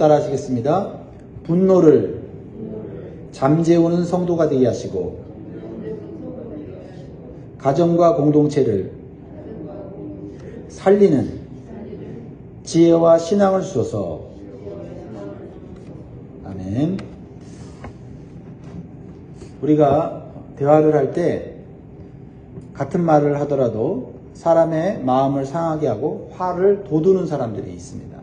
따라하시겠습니다. 분노를 잠재우는 성도가 되게 하시고 가정과 공동체를 살리는 지혜와 신앙을 주소서. 아멘. 우리가 대화를 할 때 같은 말을 하더라도 사람의 마음을 상하게 하고 화를 돋우는 사람들이 있습니다.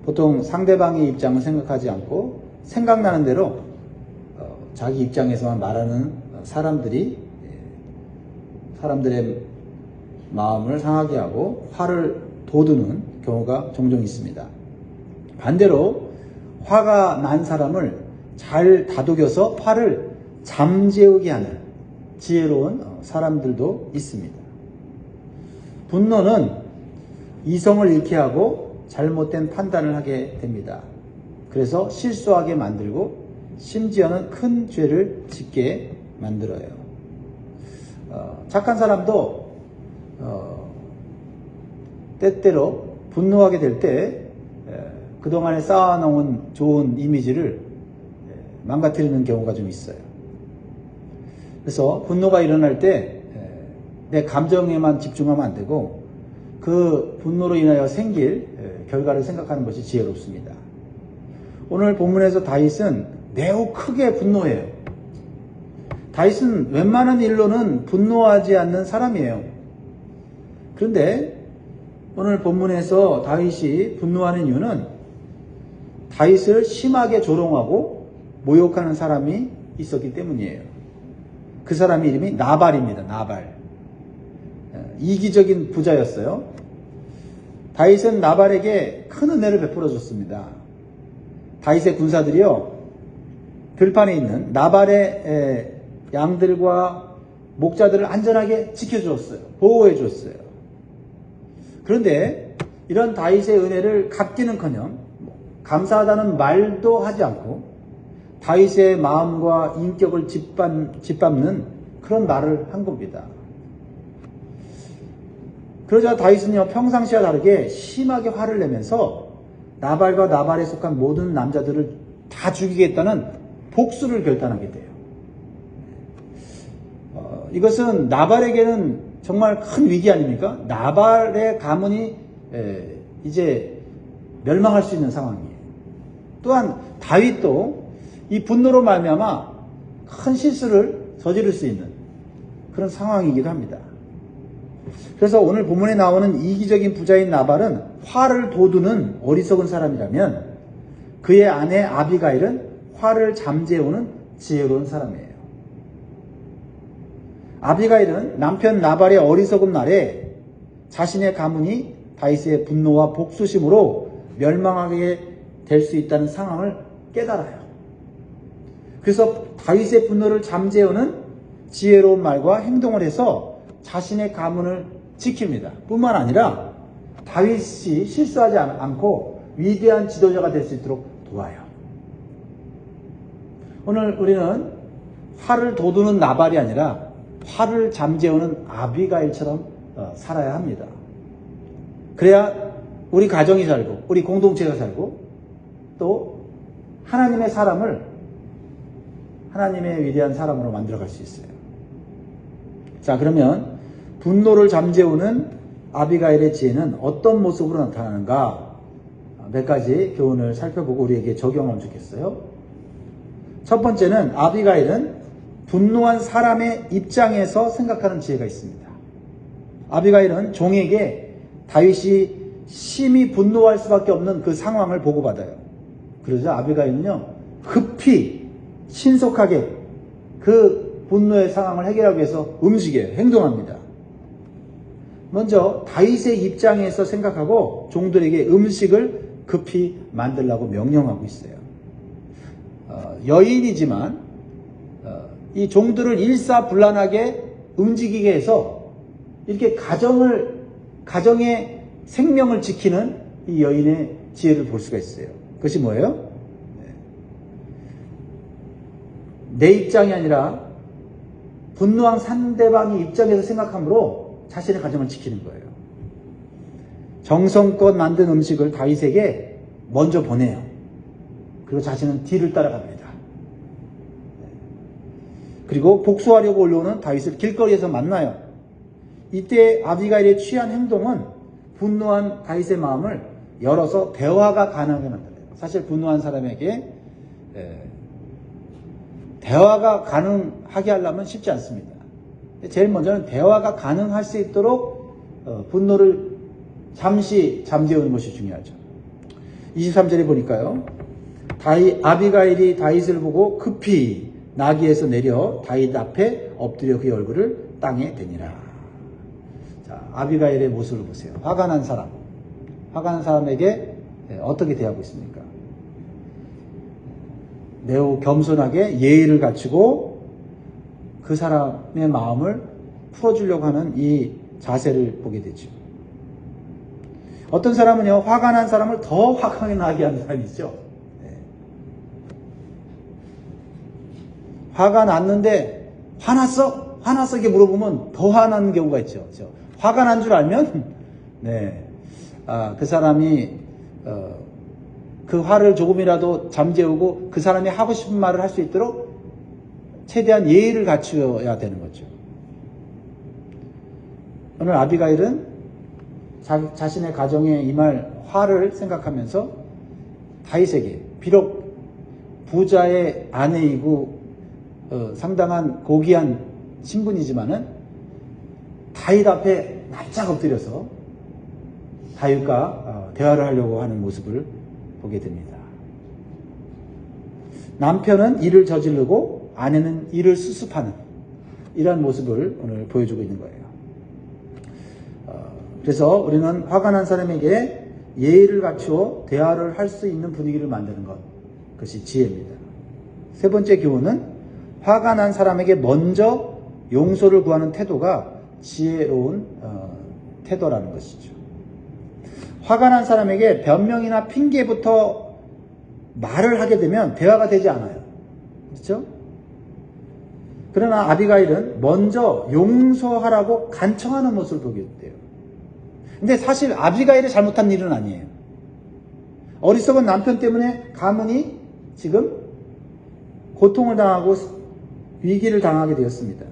보통 상대방의 입장을 생각하지 않고 생각나는 대로 자기 입장에서만 말하는 사람들의 마음을 상하게 하고 화를 돋우는 경우가 종종 있습니다. 반대로 화가 난 사람을 잘 다독여서 화를 잠재우게 하는 지혜로운 사람들도 있습니다. 분노는 이성을 잃게 하고 잘못된 판단을 하게 됩니다. 그래서 실수하게 만들고 심지어는 큰 죄를 짓게 만들어요. 착한 사람도 때때로 분노하게 될 때 그동안에 쌓아놓은 좋은 이미지를 망가뜨리는 경우가 좀 있어요. 그래서 분노가 일어날 때 내 감정에만 집중하면 안 되고 그 분노로 인하여 생길 결과를 생각하는 것이 지혜롭습니다. 오늘 본문에서 다윗은 매우 크게 분노해요. 다윗은 웬만한 일로는 분노하지 않는 사람이에요. 그런데 오늘 본문에서 다윗이 분노하는 이유는 다윗을 심하게 조롱하고 모욕하는 사람이 있었기 때문이에요. 그 사람의 이름이 나발입니다. 나발. 이기적인 부자였어요. 다윗은 나발에게 큰 은혜를 베풀어 줬습니다. 다윗의 군사들이요, 들판에 있는 나발의 양들과 목자들을 안전하게 지켜주었어요. 보호해 줬어요. 그런데 이런 다윗의 은혜를 갚기는커녕 감사하다는 말도 하지 않고 다윗의 마음과 인격을 짓밟는 그런 말을 한 겁니다. 그러자 다윗은요, 평상시와 다르게 심하게 화를 내면서 나발과 나발에 속한 모든 남자들을 다 죽이겠다는 복수를 결단하게 돼요. 이것은 나발에게는 정말 큰 위기 아닙니까? 나발의 가문이 이제 멸망할 수 있는 상황이에요. 또한 다윗도 이 분노로 말미암아 큰 실수를 저지를 수 있는 그런 상황이기도 합니다. 그래서 오늘 본문에 나오는 이기적인 부자인 나발은 화를 돋우는 어리석은 사람이라면 그의 아내 아비가일은 화를 잠재우는 지혜로운 사람이에요. 아비가일은 남편 나발의 어리석은 말에 자신의 가문이 다윗의 분노와 복수심으로 멸망하게 될 수 있다는 상황을 깨달아요. 그래서 다윗의 분노를 잠재우는 지혜로운 말과 행동을 해서 자신의 가문을 지킵니다. 뿐만 아니라 다윗이 실수하지 않고 위대한 지도자가 될 수 있도록 도와요. 오늘 우리는 화를 돋우는 나발이 아니라 화를 잠재우는 아비가일처럼 살아야 합니다. 그래야 우리 가정이 살고 우리 공동체가 살고 또 하나님의 사람을 하나님의 위대한 사람으로 만들어갈 수 있어요. 자, 그러면 분노를 잠재우는 아비가일의 지혜는 어떤 모습으로 나타나는가? 몇 가지 교훈을 살펴보고 우리에게 적용하면 좋겠어요. 첫 번째는 아비가일은 분노한 사람의 입장에서 생각하는 지혜가 있습니다. 아비가일은 종에게 다윗이 심히 분노할 수밖에 없는 그 상황을 보고받아요. 그러자 아비가일은요, 급히 신속하게 그 분노의 상황을 해결하기 위해서 움직여요. 행동합니다. 먼저 다윗의 입장에서 생각하고 종들에게 음식을 급히 만들라고 명령하고 있어요. 여인이지만 이 종들을 일사불란하게 움직이게 해서 이렇게 가정의 생명을 지키는 이 여인의 지혜를 볼 수가 있어요. 그것이 뭐예요? 내 입장이 아니라 분노한 상대방의 입장에서 생각함으로 자신의 가정을 지키는 거예요. 정성껏 만든 음식을 다윗에게 먼저 보내요. 그리고 자신은 뒤를 따라갑니다. 그리고 복수하려고 올라오는 다윗을 길거리에서 만나요. 이때 아비가일의 취한 행동은 분노한 다윗의 마음을 열어서 대화가 가능하게 만들어요. 사실 분노한 사람에게 대화가 가능하게 하려면 쉽지 않습니다. 제일 먼저는 대화가 가능할 수 있도록 분노를 잠시 잠재우는 것이 중요하죠. 23절에 보니까요. 아비가일이 다윗을 보고 급히 나귀에서 내려 다윗 앞에 엎드려 그의 얼굴을 땅에 대니라. 자, 아비가일의 모습을 보세요. 화가 난 사람. 화가 난 사람에게 어떻게 대하고 있습니까? 매우 겸손하게 예의를 갖추고 그 사람의 마음을 풀어주려고 하는 이 자세를 보게 되죠. 어떤 사람은요, 화가 난 사람을 더 화가 나게 하는 사람이 있죠. 화가 났는데, 화났어? 화났어? 이렇게 물어보면 더 화나는 경우가 있죠. 그렇죠? 화가 난 줄 알면, 그 사람이, 그 화를 조금이라도 잠재우고 그 사람이 하고 싶은 말을 할 수 있도록 최대한 예의를 갖추어야 되는 거죠. 오늘 아비가일은 자신의 가정에 임할 화를 생각하면서 다윗에게 비록 부자의 아내이고 상당한 고귀한 신분이지만은 다윗 앞에 납작 엎드려서 다윗과 대화를 하려고 하는 모습을 보게 됩니다. 남편은 일을 저지르고 아내는 일을 수습하는 이러한 모습을 오늘 보여주고 있는 거예요. 그래서 우리는 화가 난 사람에게 예의를 갖추어 대화를 할 수 있는 분위기를 만드는 것, 그것이 지혜입니다. 세 번째 교훈은 화가 난 사람에게 먼저 용서를 구하는 태도가 지혜로운 태도라는 것이죠. 화가 난 사람에게 변명이나 핑계부터 말을 하게 되면 대화가 되지 않아요. 그렇죠? 그러나 아비가일은 먼저 용서하라고 간청하는 모습을 보게 돼요. 근데 사실 아비가일이 잘못한 일은 아니에요. 어리석은 남편 때문에 가문이 지금 고통을 당하고 위기를 당하게 되었습니다.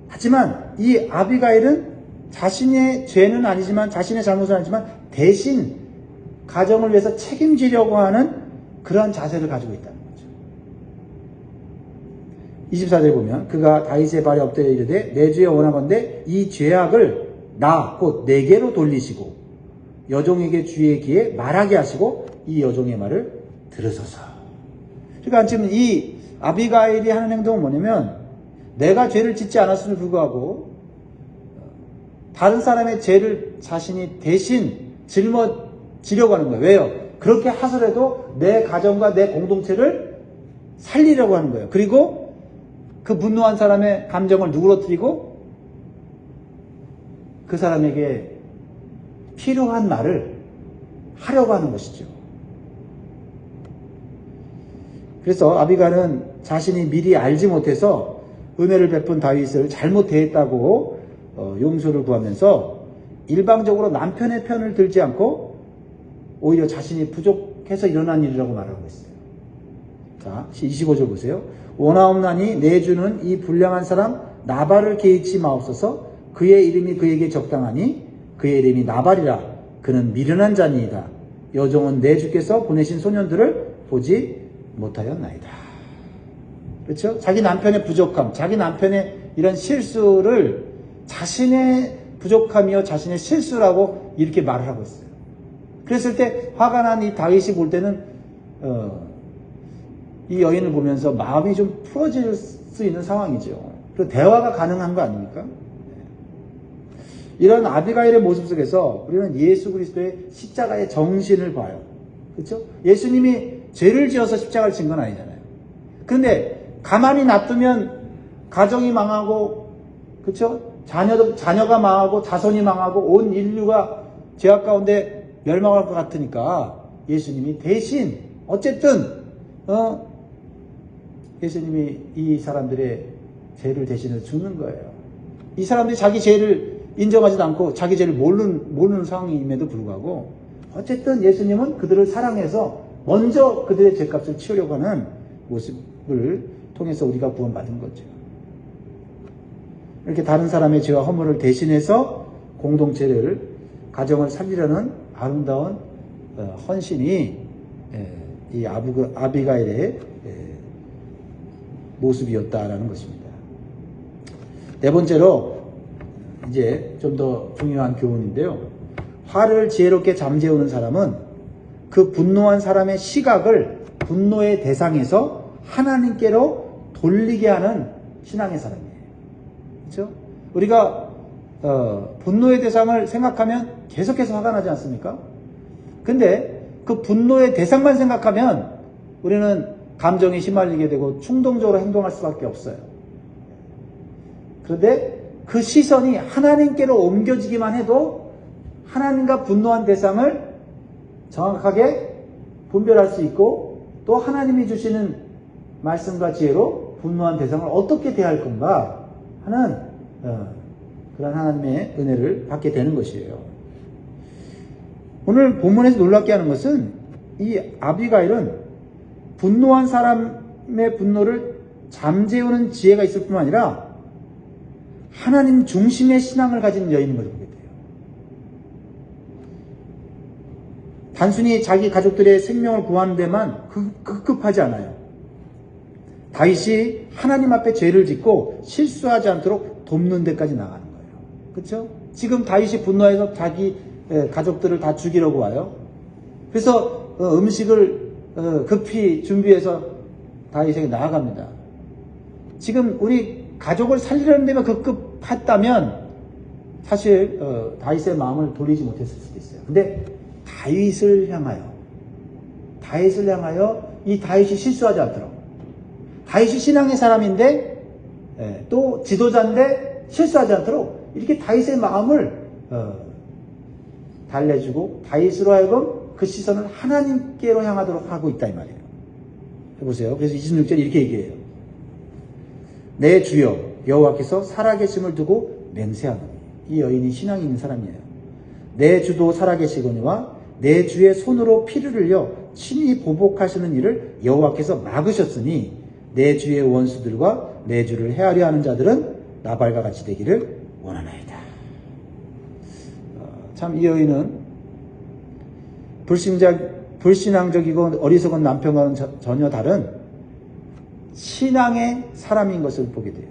하지만 이 아비가일은 자신의 죄는 아니지만, 자신의 잘못은 아니지만 대신 가정을 위해서 책임지려고 하는 그러한 자세를 가지고 있다는 거죠. 24절에 보면 그가 다윗의 발에 엎드려 이르되 내 주에 원하건대 이 죄악을 나 곧 내게로 돌리시고 여종에게 주의 귀에 말하게 하시고 이 여종의 말을 들으소서. 그러니까 지금 이 아비가일이 하는 행동은 뭐냐면, 내가 죄를 짓지 않았음을 불구하고 다른 사람의 죄를 자신이 대신 짊어지려고 하는 거예요. 왜요? 그렇게 하더라도 내 가정과 내 공동체를 살리려고 하는 거예요. 그리고 그 분노한 사람의 감정을 누그러뜨리고 그 사람에게 필요한 말을 하려고 하는 것이죠. 그래서 아비가는 자신이 미리 알지 못해서 은혜를 베푼 다윗을 잘못 대했다고 용서를 구하면서 일방적으로 남편의 편을 들지 않고 오히려 자신이 부족해서 일어난 일이라고 말하고 있어요. 자, 25절 보세요. 원하옵나니 내 주는 이 불량한 사람 나발을 개의치 마옵소서. 그의 이름이 그에게 적당하니 그의 이름이 나발이라. 그는 미련한 자니이다. 여종은 내 주께서 보내신 소년들을 보지 못하였나이다. 그렇죠? 자기 남편의 부족함, 자기 남편의 이런 실수를 자신의 부족함이요 자신의 실수라고 이렇게 말을 하고 있어요. 그랬을 때 화가 난 이 다윗이 볼 때는 이 여인을 보면서 마음이 좀 풀어질 수 있는 상황이죠. 그리고 대화가 가능한 거 아닙니까? 이런 아비가일의 모습 속에서 우리는 예수 그리스도의 십자가의 정신을 봐요. 그렇죠? 예수님이 죄를 지어서 십자가를 진 건 아니잖아요. 그런데 가만히 놔두면 가정이 망하고, 그렇죠? 자녀가 망하고 자손이 망하고 온 인류가 죄악 가운데 멸망할 것 같으니까 예수님이 대신 어쨌든 예수님이 이 사람들의 죄를 대신해 주는 거예요. 이 사람들이 자기 죄를 인정하지도 않고 자기 죄를 모르는 상황임에도 불구하고 어쨌든 예수님은 그들을 사랑해서 먼저 그들의 죄값을 치우려고 하는 모습을 통해서 우리가 구원받은 거죠. 이렇게 다른 사람의 죄와 허물을 대신해서 공동체를, 가정을 살리려는 아름다운 헌신이 이 아비가일의 모습이었다라는 것입니다. 네 번째로 이제 좀 더 중요한 교훈인데요. 화를 지혜롭게 잠재우는 사람은 그 분노한 사람의 시각을 분노의 대상에서 하나님께로 돌리게 하는 신앙의 사람이에요. 그렇죠? 우리가 분노의 대상을 생각하면 계속해서 화가 나지 않습니까? 근데 그 분노의 대상만 생각하면 우리는 감정에 휘말리게 되고 충동적으로 행동할 수밖에 없어요. 그런데 그 시선이 하나님께로 옮겨지기만 해도 하나님과 분노한 대상을 정확하게 분별할 수 있고, 또 하나님이 주시는 말씀과 지혜로 분노한 대상을 어떻게 대할 건가 하는 그런 하나님의 은혜를 받게 되는 것이에요. 오늘 본문에서 놀랍게 하는 것은 이 아비가일은 분노한 사람의 분노를 잠재우는 지혜가 있을 뿐만 아니라 하나님 중심의 신앙을 가진 여인인 것을 보게 돼요. 단순히 자기 가족들의 생명을 구하는 데만 급급하지 않아요. 다윗이 하나님 앞에 죄를 짓고 실수하지 않도록 돕는 데까지 나가는 거예요. 그렇죠? 지금 다윗이 분노해서 자기 가족들을 다 죽이려고 와요. 그래서 음식을 급히 준비해서 다윗에게 나아갑니다. 지금 우리 가족을 살리려는 데만 급급했다면 사실 다윗의 마음을 돌리지 못했을 수도 있어요. 근데 다윗을 향하여 이 다윗이 실수하지 않도록, 다윗이 신앙의 사람인데 또 지도자인데 실수하지 않도록 이렇게 다윗의 마음을 달래주고 다윗으로 하여금 그 시선을 하나님께로 향하도록 하고 있다 이 말이에요. 해보세요. 그래서 26절 이렇게 얘기해요. 내 주여 여호와께서 살아계심을 두고 맹세하노니. 이 여인이 신앙이 있는 사람이에요. 내 주도 살아계시거니와 내 주의 손으로 피를 흘려 친히 보복하시는 일을 여호와께서 막으셨으니 내 주의 원수들과 내 주를 헤아려 하는 자들은 나발과 같이 되기를 원하나이다. 참 이 여인은 불신앙적이고 어리석은 남편과는 전혀 다른 신앙의 사람인 것을 보게 돼요.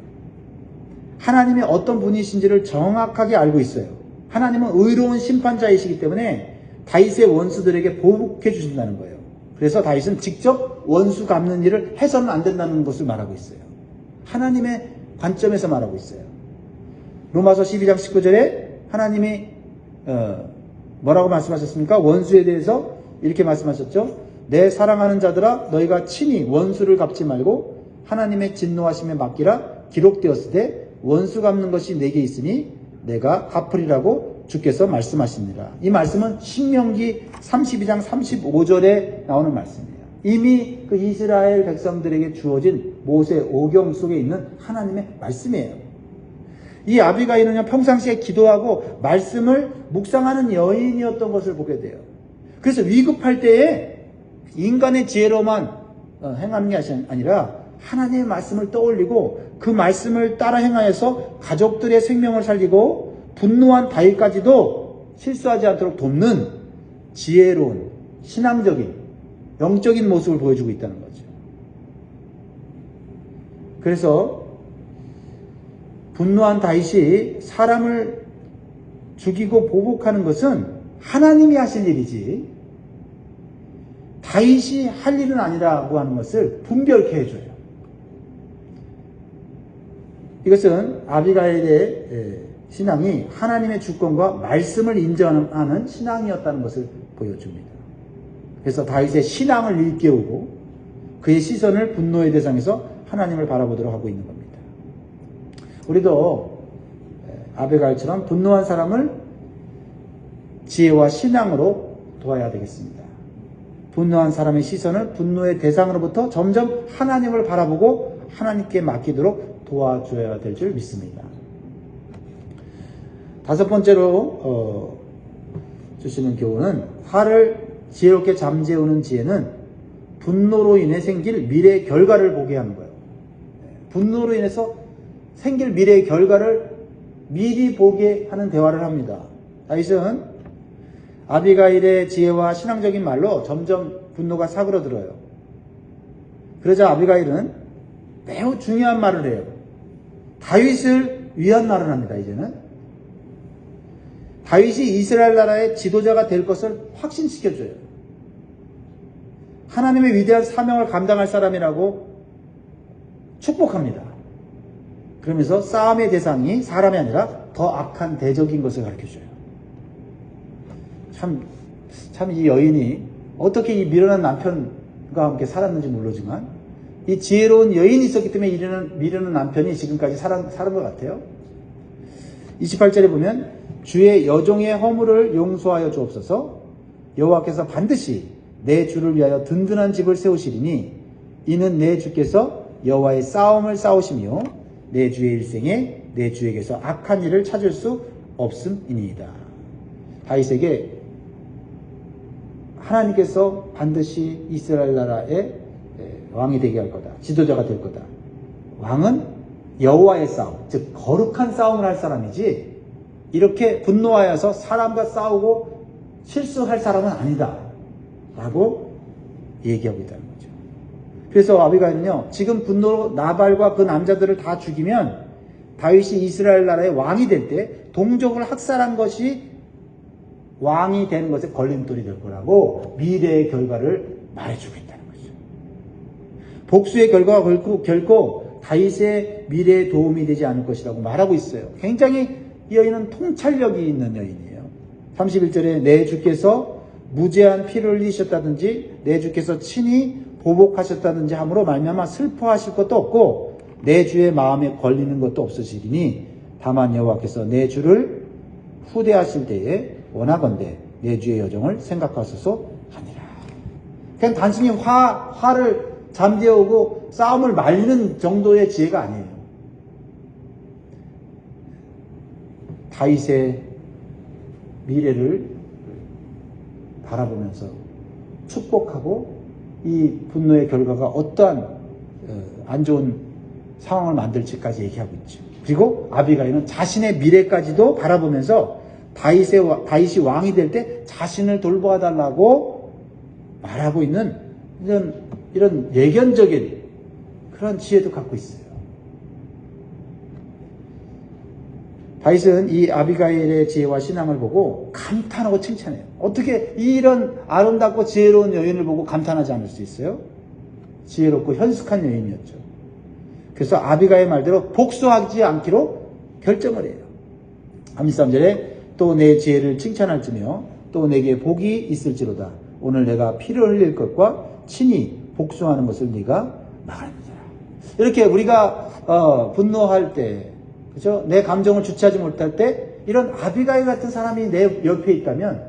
하나님이 어떤 분이신지를 정확하게 알고 있어요. 하나님은 의로운 심판자이시기 때문에 다윗의 원수들에게 보복해 주신다는 거예요. 그래서 다윗은 직접 원수 갚는 일을 해서는 안 된다는 것을 말하고 있어요. 하나님의 관점에서 말하고 있어요. 로마서 12장 19절에 하나님이 뭐라고 말씀하셨습니까? 원수에 대해서 이렇게 말씀하셨죠. 내 사랑하는 자들아 너희가 친히 원수를 갚지 말고 하나님의 진노하심에 맡기라. 기록되었으되 원수 갚는 것이 내게 있으니 내가 갚으리라고 주께서 말씀하십니다. 이 말씀은 신명기 32장 35절에 나오는 말씀이에요. 이미 그 이스라엘 백성들에게 주어진 모세 오경 속에 있는 하나님의 말씀이에요. 이 아비가일은요 평상시에 기도하고 말씀을 묵상하는 여인이었던 것을 보게 돼요. 그래서 위급할 때에 인간의 지혜로만 행하는 게 아니라 하나님의 말씀을 떠올리고 그 말씀을 따라 행하여서 가족들의 생명을 살리고 분노한 다윗까지도 실수하지 않도록 돕는 지혜로운 신앙적인 영적인 모습을 보여주고 있다는 거죠. 그래서 분노한 다윗이 사람을 죽이고 보복하는 것은 하나님이 하실 일이지 다윗이 할 일은 아니라고 하는 것을 분별케 해줘요. 이것은 아비가일의 신앙이 하나님의 주권과 말씀을 인정하는 신앙이었다는 것을 보여줍니다. 그래서 다윗의 신앙을 일깨우고 그의 시선을 분노의 대상에서 하나님을 바라보도록 하고 있는 겁니다. 우리도 아비가일처럼 분노한 사람을 지혜와 신앙으로 도와야 되겠습니다. 분노한 사람의 시선을 분노의 대상으로부터 점점 하나님을 바라보고 하나님께 맡기도록 도와줘야 될 줄 믿습니다. 다섯 번째로 주시는 교훈은 화를 지혜롭게 잠재우는 지혜는 분노로 인해 생길 미래의 결과를 보게 하는 거예요. 분노로 인해서 생길 미래의 결과를 미리 보게 하는 대화를 합니다. 다윗은 아비가일의 지혜와 신앙적인 말로 점점 분노가 사그러들어요. 그러자 아비가일은 매우 중요한 말을 해요. 다윗을 위한 말을 합니다. 이제는 다윗이 이스라엘 나라의 지도자가 될 것을 확신시켜줘요. 하나님의 위대한 사명을 감당할 사람이라고 축복합니다. 그러면서 싸움의 대상이 사람이 아니라 더 악한 대적인 것을 가르쳐줘요. 참 이 여인이 어떻게 이 미련한 남편과 함께 살았는지 모르지만 이 지혜로운 여인이 있었기 때문에 미련한 남편이 지금까지 살은 것 같아요. 28절에 보면 주의 여종의 허물을 용서하여 주옵소서. 여호와께서 반드시 내 주를 위하여 든든한 집을 세우시리니 이는 내 주께서 여호와의 싸움을 싸우시며 내 주의 일생에 내 주에게서 악한 일을 찾을 수 없음이니이다. 다윗에게 하나님께서 반드시 이스라엘 나라의 왕이 되게 할 거다. 지도자가 될 거다. 왕은 여호와의 싸움, 즉 거룩한 싸움을 할 사람이지 이렇게 분노하여서 사람과 싸우고 실수할 사람은 아니다 라고 얘기하고 있다는 거죠. 그래서 아비가일은요, 지금 분노로 나발과 그 남자들을 다 죽이면 다윗이 이스라엘 나라의 왕이 될 때 동족을 학살한 것이 왕이 되는 것에 걸림돌이 될 거라고 미래의 결과를 말해주고 있다는 거죠. 복수의 결과가 결코 다윗의 미래에 도움이 되지 않을 것이라고 말하고 있어요. 굉장히 이 여인은 통찰력이 있는 여인이에요. 31절에 내 주께서 무죄한 피를 흘리셨다든지 내 주께서 친히 보복하셨다든지 함으로 말미암아 슬퍼하실 것도 없고 내 주의 마음에 걸리는 것도 없으시리니 다만 여호와께서 내 주를 후대하실 때에 원하건대 내 주의 여정을 생각하소서 하니라. 그냥 단순히 화를 잠재우고 싸움을 말리는 정도의 지혜가 아니에요. 다윗의 미래를 바라보면서 축복하고 이 분노의 결과가 어떠한 안 좋은 상황을 만들지까지 얘기하고 있죠. 그리고 아비가일은 자신의 미래까지도 바라보면서 다윗이 왕이 될 때 자신을 돌보아달라고 말하고 있는 이런 예견적인 그런 지혜도 갖고 있어요. 다윗은 이 아비가일의 지혜와 신앙을 보고 감탄하고 칭찬해요. 어떻게 이런 아름답고 지혜로운 여인을 보고 감탄하지 않을 수 있어요? 지혜롭고 현숙한 여인이었죠. 그래서 아비가일 말대로 복수하지 않기로 결정을 해요. 33절에 또 내 지혜를 칭찬할지며 또 내게 복이 있을지로다. 오늘 내가 피를 흘릴 것과 친히 복수하는 것을 네가 막아내라. 이렇게 우리가 분노할 때, 그렇죠? 내 감정을 주체하지 못할 때 이런 아비가일 같은 사람이 내 옆에 있다면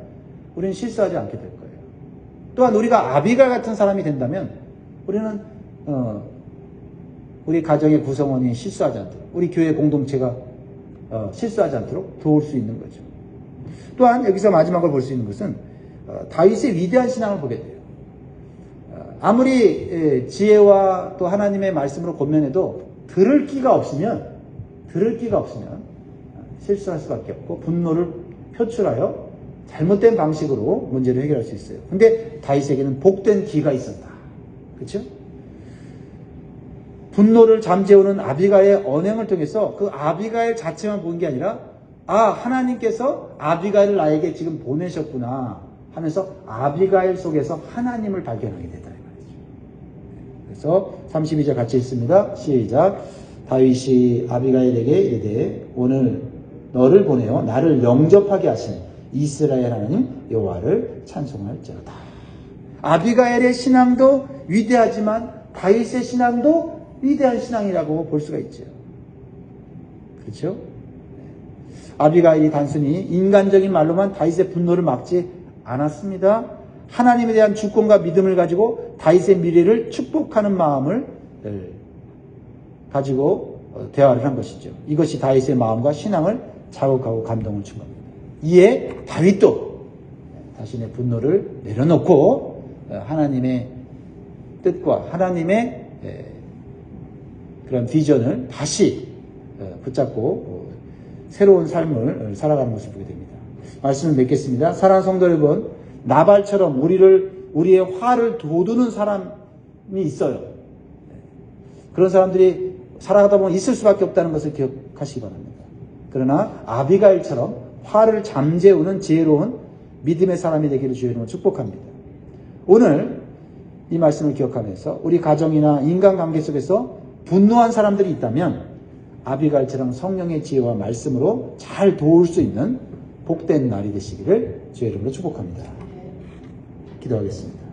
우리는 실수하지 않게 될 거예요. 또한 우리가 아비가일 같은 사람이 된다면 우리는 우리 가정의 구성원이 실수하지 않도록, 우리 교회 공동체가 실수하지 않도록 도울 수 있는 거죠. 또한 여기서 마지막으로 볼 수 있는 것은 다윗의 위대한 신앙을 보게 돼요. 아무리 지혜와 또 하나님의 말씀으로 권면해도 들을 끼가 없으면 실수할 수밖에 없고 분노를 표출하여 잘못된 방식으로 문제를 해결할 수 있어요. 근데 다윗에게는 복된 귀가 있었다. 그렇죠? 분노를 잠재우는 아비가일의 언행을 통해서 그 아비가일 자체만 본 게 아니라 하나님께서 아비가일을 나에게 지금 보내셨구나 하면서 아비가일 속에서 하나님을 발견하게 됐다. 그래서 32절 같이 읽습니다. 시작. 다윗이 아비가일에게 이르되 오늘 너를 보내어 나를 영접하게 하신 이스라엘 하나님 여호와를 찬송할지어다. 아비가일의 신앙도 위대하지만 다윗의 신앙도 위대한 신앙이라고 볼 수가 있죠. 그렇죠? 아비가일이 단순히 인간적인 말로만 다윗의 분노를 막지 않았습니다. 하나님에 대한 주권과 믿음을 가지고 다윗의 미래를 축복하는 마음을 가지고 대화를 한 것이죠. 이것이 다윗의 마음과 신앙을 자극하고 감동을 준 겁니다. 이에 다윗도 자신의 분노를 내려놓고 하나님의 뜻과 하나님의 그런 비전을 다시 붙잡고 새로운 삶을 살아가는 것을 보게 됩니다. 말씀을 맺겠습니다. 사랑하는 성도 여러분, 나발처럼 우리의 화를 돋우는 사람이 있어요. 그런 사람들이 살아가다 보면 있을 수밖에 없다는 것을 기억하시기 바랍니다. 그러나 아비가일처럼 화를 잠재우는 지혜로운 믿음의 사람이 되기를 주의 이름으로 축복합니다. 오늘 이 말씀을 기억하면서 우리 가정이나 인간관계 속에서 분노한 사람들이 있다면 아비가일처럼 성령의 지혜와 말씀으로 잘 도울 수 있는 복된 날이 되시기를 주의 이름으로 축복합니다. 기도하겠습니다.